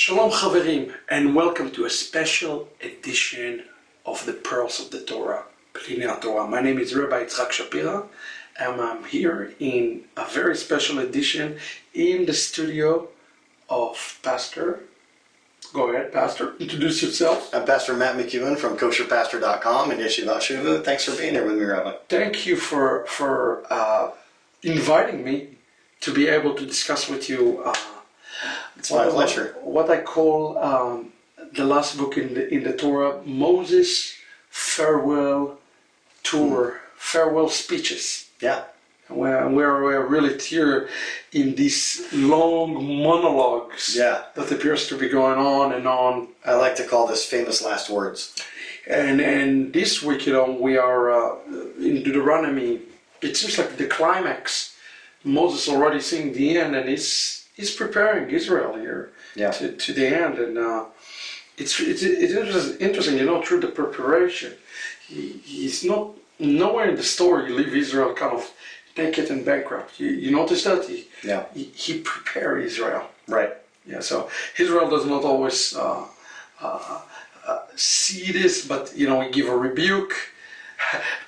Shalom Chaverim, and welcome to a special edition of the Pearls of the Torah, Plinei Torah. My name is Rabbi Yitzchak Shapira, and I'm here in a very special edition in the studio of Pastor. Go ahead, Pastor. Introduce yourself. I'm Pastor Matt McEwen from kosherpastor.com and Yeshivat Shuvu. Thanks for being here with me, Rabbi. Thank you for inviting me to be able to discuss with you It's my pleasure. What I call the last book in the Torah, Moses' farewell tour, farewell speeches. Yeah. We're really here in these long monologues that appears to be going on and on. I like to call this famous last words. And this week, we are in Deuteronomy. It seems like the climax. Moses already seeing the end, and he's preparing Israel here to the end, and it's interesting, through the preparation. He's not nowhere in the story you leave Israel kind of naked and bankrupt. You notice that he prepared Israel. Right. Yeah. So Israel does not always see this, but we give a rebuke,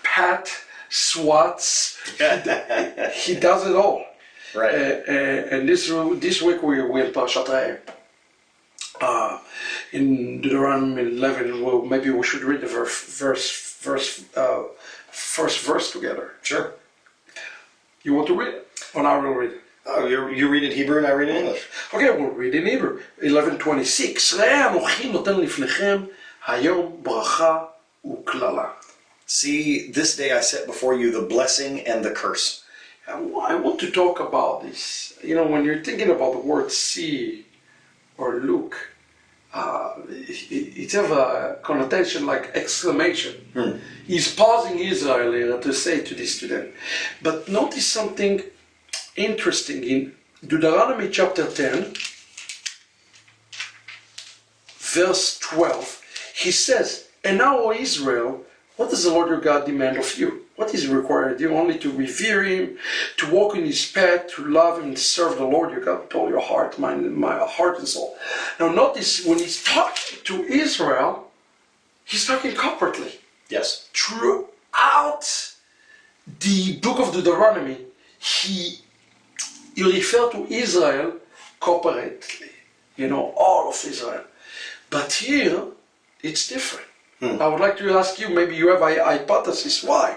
pat, swats. He does it all. Right. And this week we in Parashat Re'eh. In Deuteronomy 11, maybe we should read the first verse together. Sure. You want to read it? Or I will read it? Oh, you read in Hebrew and I read in English. Okay, we'll read in Hebrew. 11:26. ראה אנוכי נותן לפניכם היום ברכה וקללה. See, this day I set before you the blessing and the curse. I want to talk about this. When you're thinking about the word see or look, it has a connotation like exclamation. He's pausing Israel here to say to them. But notice something interesting in Deuteronomy chapter 10, verse 12. He says, "And now, O Israel, what does the Lord your God demand of you? What is required of you? Only to revere Him, to walk in His path, to love Him, and serve the Lord your God with all your heart, mind, and my heart and soul." Now notice, when he's talking to Israel, he's talking corporately. Yes. Throughout the book of Deuteronomy, he referred to Israel corporately, all of Israel. But here, it's different. I would like to ask you, maybe you have a hypothesis why.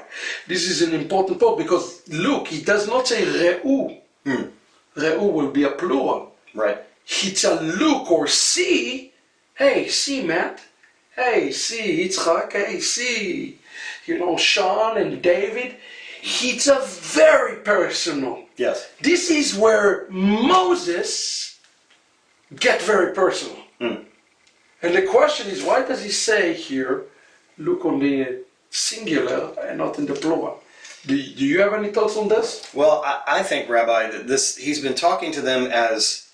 This is an important point, because look, he does not say Re'u. Re'u will be a plural. Right. It's a look or see. Hey, see Matt. Hey, see Yitzchak. Hey, see, Sean and David. It's a very personal. Yes. This is where Moses gets very personal. And the question is, why does he say here, look on the singular and not in the plural? Do you have any thoughts on this? Well, I think, Rabbi, that he's been talking to them as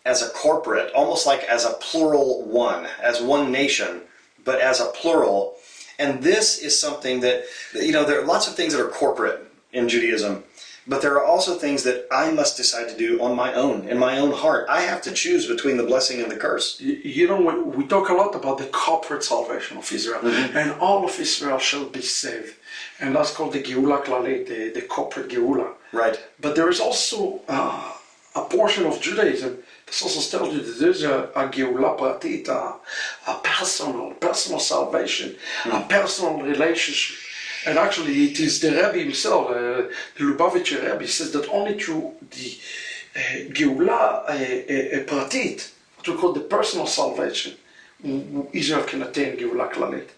a corporate, almost like as a plural one, as one nation, but as a plural. And this is something that, there are lots of things that are corporate in Judaism, but there are also things that I must decide to do on my own, in my own heart. I have to choose between the blessing and the curse. When we talk a lot about the corporate salvation of Israel, and all of Israel shall be saved. And that's called the Geula Klalit, the corporate Geula. Right. But there is also a portion of Judaism that also tells you that there's a Geula Pratit, a personal salvation, a personal relationship. And actually, it is the Rebbe himself, the Lubavitcher Rebbe, says that only through the Geula Pratit, what we call the personal salvation, Israel can attain Geula Klalit.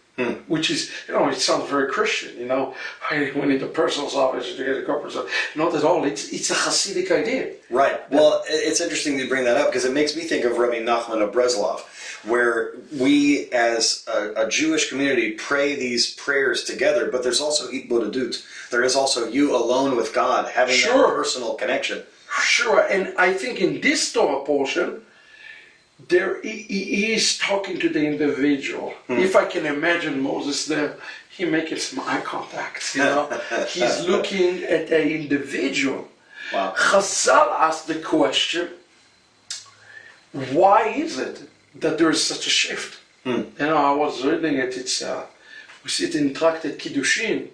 Which is, it sounds very Christian, we need a personal salvation to get a corporate salvation. Not at all, it's a Hasidic idea. Right. Well, it's interesting to bring that up because it makes me think of Rabbi Nachman of Breslov, where we as a Jewish community pray these prayers together, but there's also Hitbodedut. There is also you alone with God, having that personal connection. Sure, and I think in this Torah portion, he is talking to the individual. If I can imagine Moses there, he making some eye contact, He's looking at the individual. Wow. Chazal asked the question, why is it that there is such a shift? I was reading it. We see it in Tractate Kiddushin.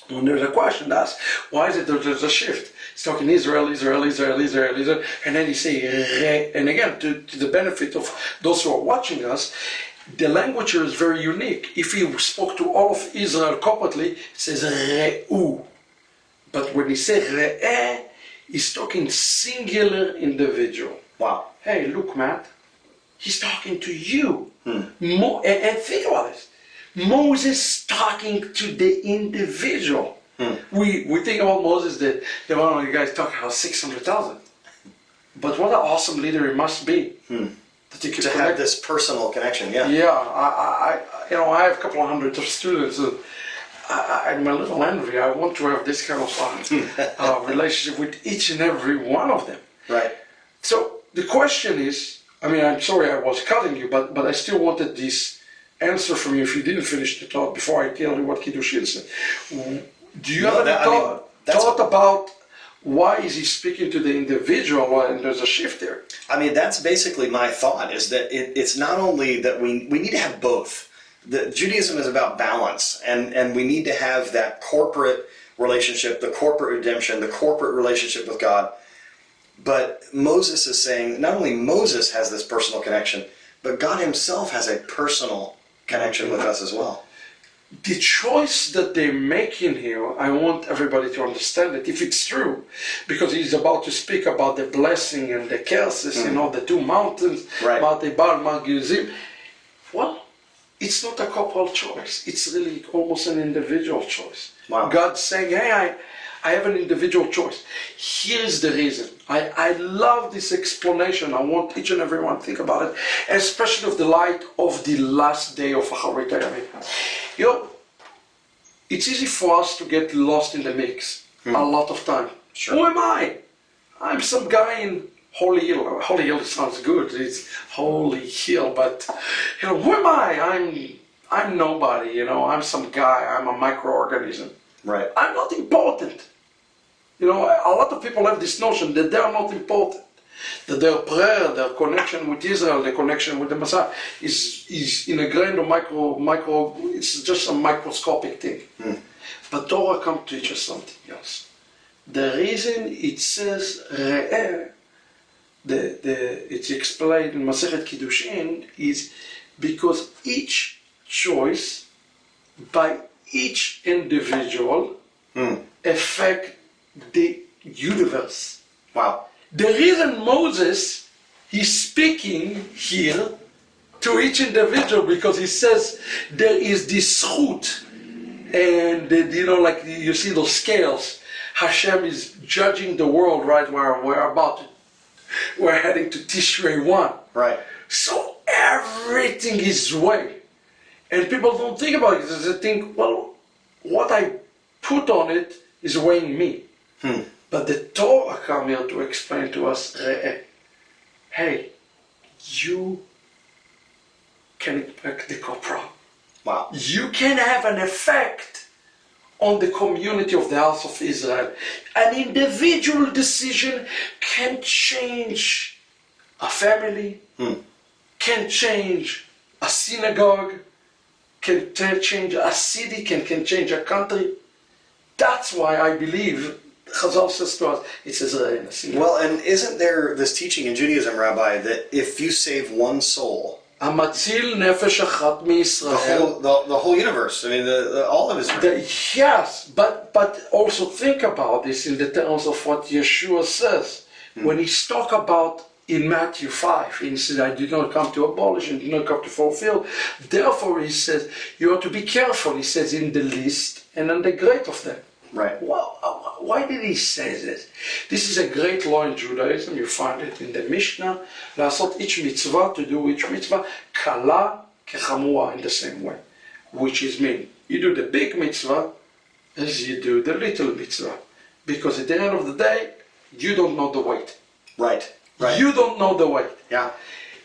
When there's a question asked, why is it that there's a shift? It's talking Israel, Israel, Israel, Israel, Israel, and then he say Re. And again, to the benefit of those who are watching us, the language here is very unique. If he spoke to all of Israel corporately, it says Re'u. But when he said Re'eh, he's talking singular individual. Wow. Hey, look, Matt, he's talking to you. And think about this. Moses talking to the individual. We think about Moses, the one of the guys talking about 600,000. But what an awesome leader he must be. That he could To have this personal connection, yeah. Yeah, I have a couple of hundred of students. I'm a little envy. I want to have this kind of relationship with each and every one of them. Right. So the question is, I'm sorry I was cutting you, but I still wanted this answer from you if you didn't finish the thought before I tell you what Kiddushin said. Do you have any thought about why is he speaking to the individual and there's a shift there? That's basically my thought, is that it's not only that we need to have both. Judaism is about balance, and we need to have that corporate relationship, the corporate redemption, the corporate relationship with God. But Moses is saying not only Moses has this personal connection, but God himself has a personal connection with us as well. The choice that they're making here, I want everybody to understand it, if it's true, because he's about to speak about the blessing and the curses, the two mountains, right. Mount Ebal, Mount Gerizim. Well, it's not a corporal choice. It's really almost an individual choice. Wow. God's saying, hey, I have an individual choice. Here's the reason. I love this explanation. I want each and every one to think about it, especially of the light of the last day of Ahavat. It's easy for us to get lost in the mix a lot of time. Sure. Who am I? I'm some guy in Holy Hill. Holy Hill sounds good. It's Holy Hill, but who am I? I'm nobody. I'm some guy. I'm a microorganism. Right. I'm not important. A lot of people have this notion that they are not important. That their prayer, their connection with Israel, their connection with the Messiah is in a grain of micro, it's just a microscopic thing. But Torah comes to teach us something else. The reason it says Re'eh, it's explained in Masechet Kiddushin, is because each choice by each individual affect the universe. Wow. The reason Moses is speaking here to each individual, because he says there is this root, and like you see those scales. Hashem is judging the world, right? We're heading to Tishrei 1. Right. So everything is weighed. And people don't think about it. They think, well, what I put on it is weighing me. But the Torah come here to explain to us, hey, you can impact the corporal. Wow. You can have an effect on the community of the house of Israel. An individual decision can change a family, can change a synagogue, can change a city, can change a country. That's why I believe Chazal says to us, it says in a single. Well, and isn't there this teaching in Judaism, Rabbi, that if you save one soul, Amatzil nefesh achat miYisrael. the whole universe, all of Israel. Yes, but also think about this in the terms of what Yeshua says. When he's talk about in Matthew 5, he said, I did not come to abolish and did not come to fulfill. Therefore, he says, you have to be careful, he says, in the least and in the great of them. Right. Well, why did he say this? This is a great law in Judaism. You find it in the Mishnah. לעשות each mitzvah, to do each mitzvah, kala kechamua, in the same way. Which is mean, you do the big mitzvah as you do the little mitzvah. Because at the end of the day, you don't know the weight. Right. Right. You don't know the weight. Yeah.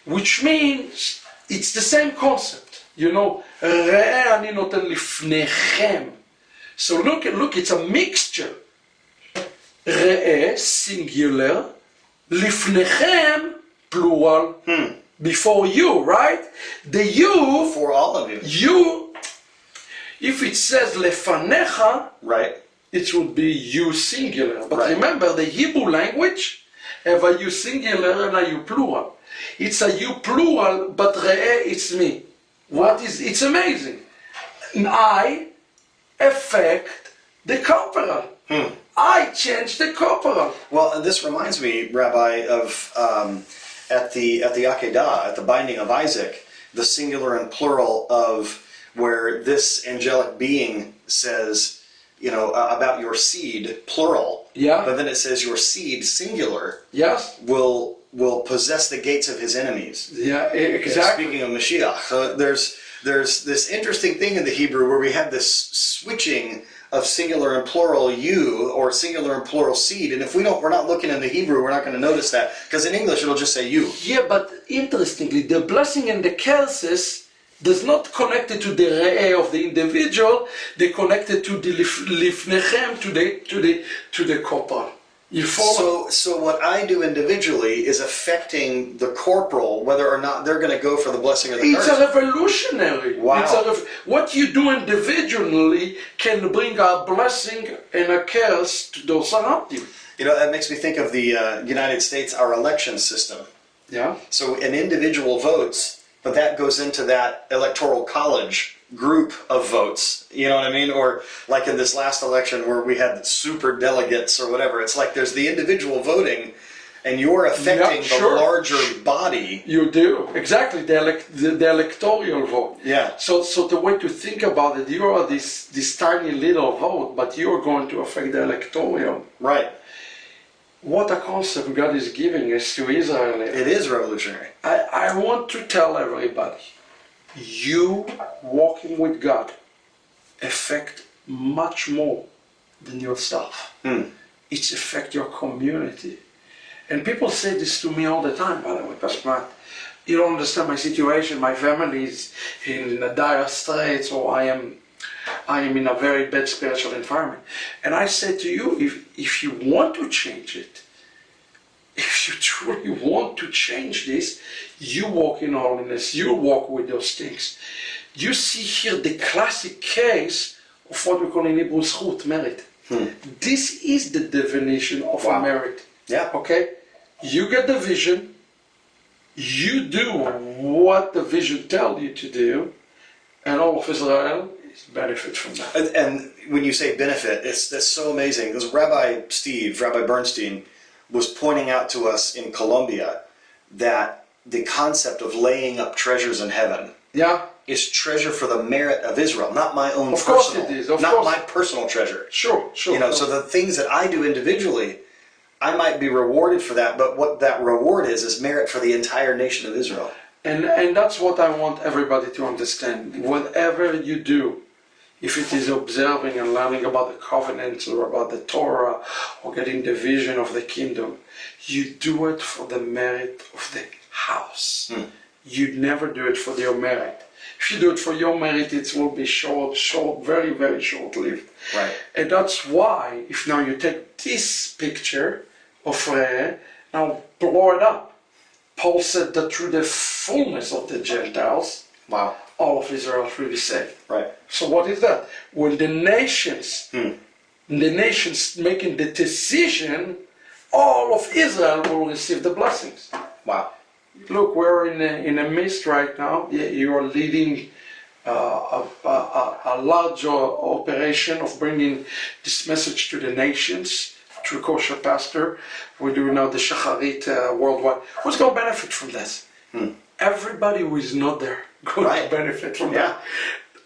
Which means, it's the same concept. Re'eh ani noten lifnechem. So look, it's a mixture. Re'eh, singular, lifnechem, plural before you, right? The you, For all of you. you, if it says lefanecha, Right. it would be you singular. But Right. remember, the Hebrew language have a you singular and a you plural. It's a you plural, but re'eh, it's me. It's amazing. I affect the corporal. I change the corporal. Well, and this reminds me, Rabbi, of at the Akedah, at the binding of Isaac, the singular and plural of where this angelic being says, about your seed, plural. Yeah. But then it says your seed, singular, Yes. will possess the gates of his enemies. Yeah, exactly. Speaking of Mashiach, so there's this interesting thing in the Hebrew where we have this switching of singular and plural you, or singular and plural seed, and if we're not looking in the Hebrew, we're not going to notice that, because in English it'll just say you. Yeah, but interestingly, the blessing and the curses does not connect it to the re'eh of the individual. They connect it to the lifnechem, to the corporal. You follow? So what I do individually is affecting the corporal, whether or not they're going to go for the blessing or the It's curse. a revolutionary. Wow. What you do individually can bring a blessing and a curse to those around you. That makes me think of the United States, our election system. Yeah. So an individual votes, but that goes into that electoral college group of votes. You know what I mean? Or like in this last election where we had super delegates or whatever. It's like there's the individual voting, and you're affecting the larger body. You do. Exactly. The electoral vote. Yeah. So the way to think about it, you are this tiny little vote, but you're going to affect the electoral. Right. What a concept God is giving us to Israel. It is revolutionary. I want to tell everybody, you walking with God affect much more than yourself. It affects your community. And people say this to me all the time, by the way, Pastor Matt. You don't understand my situation. My family is in a dire straits, or I am in a very bad spiritual environment. And I say to you, if you want to change it, if you truly want to change this, you walk in holiness, you walk with those things. You see here the classic case of what we call in Hebrew zchut, merit. This is the definition of a merit. Yeah. Okay? You get the vision, you do what the vision tells you to do, and all of Israel is benefit from that. And when you say benefit, that's so amazing. Because Rabbi Bernstein, was pointing out to us in Colombia that the concept of laying up treasures in heaven is treasure for the merit of Israel, not my own personal. Of course it is. Not my personal treasure. Sure. So the things that I do individually, I might be rewarded for that, but what that reward is merit for the entire nation of Israel. And that's what I want everybody to understand. Whatever you do, if it is observing and learning about the covenants or about the Torah or getting the vision of the kingdom, you do it for the merit of the house. You never do it for your merit. If you do it for your merit, it will be short, very, very short-lived. Right. And that's why, if now you take this picture of Re'eh, now blow it up. Paul said that through the fullness of the Gentiles, all of Israel will be saved. Right. So what is that? When the nations making the decision, all of Israel will receive the blessings. Wow. Look, we're in a midst right now. You are leading a large operation of bringing this message to the nations through Kosher Pastor. We're doing now the Shacharit worldwide. Who's going to benefit from this? Everybody who is not there going to benefit from that.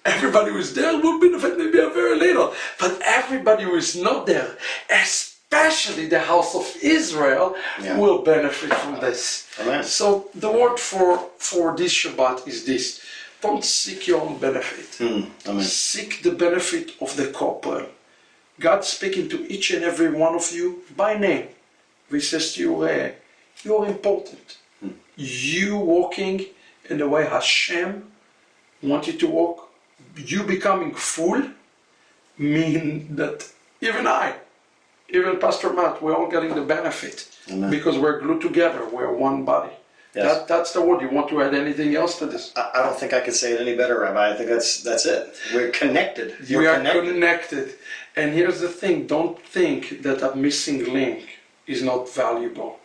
Everybody who is there will benefit maybe a very little, but everybody who is not there, especially the house of Israel, will benefit from this. Amen. So the word for this Shabbat is this: don't seek your own benefit. Amen. Seek the benefit of the corporal. God speaking to each and every one of you by name. He says to you, you are important. You walking in the way Hashem wants you to walk, you becoming full, mean that even Pastor Matt, we're all getting the benefit. Amen. Because we're glued together, we're one body. Yes. That's the word. You want to add anything else to this? I don't think I could say it any better, Rabbi. I think that's it. We're connected. You are connected. And here's the thing, don't think that a missing link is not valuable.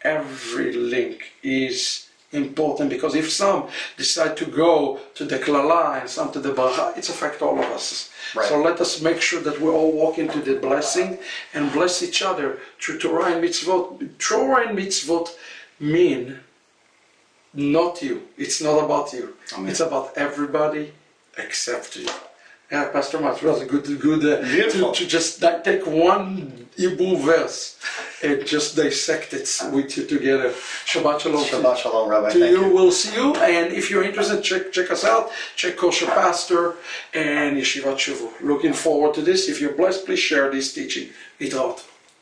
Every link is important, because if some decide to go to the klala and some to the bracha, it affects all of us. Right. So let us make sure that we all walk into the blessing and bless each other through Torah and mitzvot. Torah and mitzvot mean not you. It's not about you. Amen. It's about everybody except you. Yeah, Pastor Matt, was good to just take one Hebrew verse and just dissect it with you together. Shabbat Shalom. Shabbat Shalom, Rabbi. To you, we'll see you. And if you're interested, check us out. Check Kosher Pastor and Yeshivat Shuvu. Looking forward to this. If you're blessed, please share this teaching. It out.